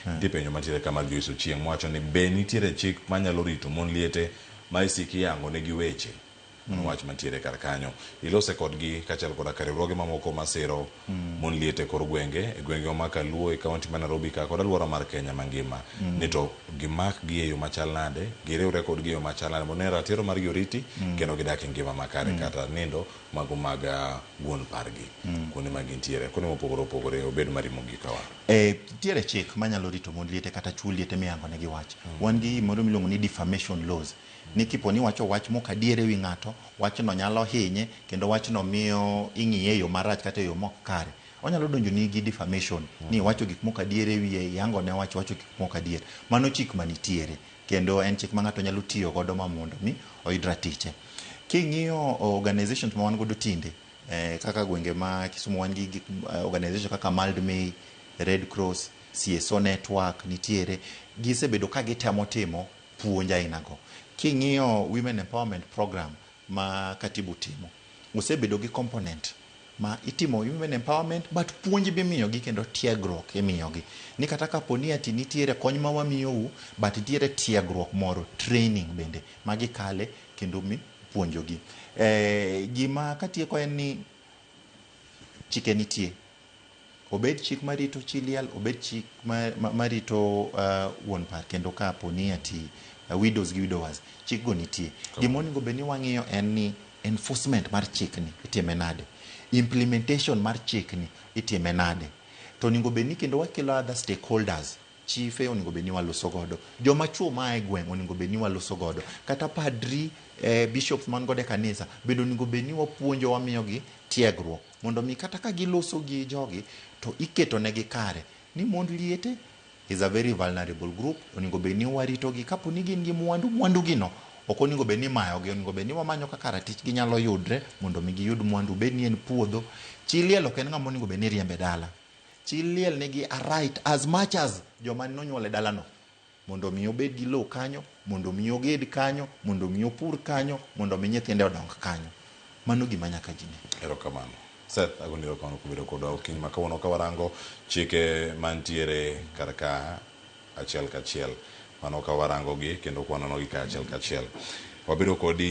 kae dipenjo mantiere kama Joyce Ochieng wacho ni be nitiere chik manyalo rito mon liete ma isiki yango ne gi weche wach mantiere kar kanyo ilose kodgi kachal koda riwruoge mamoko masiro mon liete kor gwenge e gwenge ma Kaluo e kaunti ma Nairobi ka kod alwora mar Kenya mangima ni to gimak gi e yo machal nade giriwre kodgi e yo machal nade mondo ratiro mar yoriti kendo gidak e ngima makare kata nindo mago mag wuon pargi kuonde ma gintiere kuonde mopogore opogore obed marimo gi kawa tiere chik manyalo rito mon liete kata chuo liete miyango ne gi wach wan gi moro miluongo ni defamation laws ni kipo ni wacho wach mok adier ewi ng'ato wachno nyalo hinye kendo wachno miyo ing'iye e yo marach kata e yo mok kare onyalo donjo ni gi defamation ni wacho gik mok adier ewi yango ne wacho gik mok adier mano chik manitiere kendo en chik ma ng'ato nyalo tiyo godo ma mondo mi oyud ratiche king'iyo organizations ma wan godo tinde kaka gwenge ma Kisumu wan gi organization kaka Mild May, Red Cross, CSO Network nitiere gisebedo ka gitemo timo puonj ainago king'iyo women empowerment program ma katibu timo osebedo gi component ma itimo women empowerment but puonj bi miyogi kendo tiegruok imiyogi ni kata kaponi ati nitiere kony ma wamiyou but nitiere tiegruok moro training bende magikale kendo mi puonjogi gima katieko en ni chike nitie obed chik marito chi liel obed chik marito wuon par kendo kaponi ati widows gi widowers chik go nitie gimonego bed ni wang'iyo en ni enforcement mar chikni itime nade implementation mar chikni itime nade to onego bed ni kendo wakelo other stakeholders chife onego bed ni waloso godo joma chuo ma e gweng' onego bed ni waloso godo kata padri bishops man godo e kanisa bendo onego bed ni wapuonjo wamiyogi tiegruok mondo mi kata ka giloso gi jogi to iketo negi kare ni mond liete is a very vulnerable group onego bed ni warito gi kapo ni gin gi mwandu gino ok onego bed ni mayogi onego bed ni wamanyo kaka ratich ginyalo yudre mondo mi giyud mwandu bed ni en puodho chi liel ok en ng'ama onego bed ni riembe dala chi liel nigi a right as much as joma nonyuol e dalano mondo mi obed gi lowo kanyo mondo mi oged kanyo mondo mi opur kanyo mondo mi nyithinde odong kanyo mano gima nyaka jine erokamano Seth agoniro kono kubedo kodwa okinyi ma kawuono ka warango chike mantiere kar ka achiel kachiel mano ka warango gi kendo kwanono gi ka achiel kachiel wabedo kodi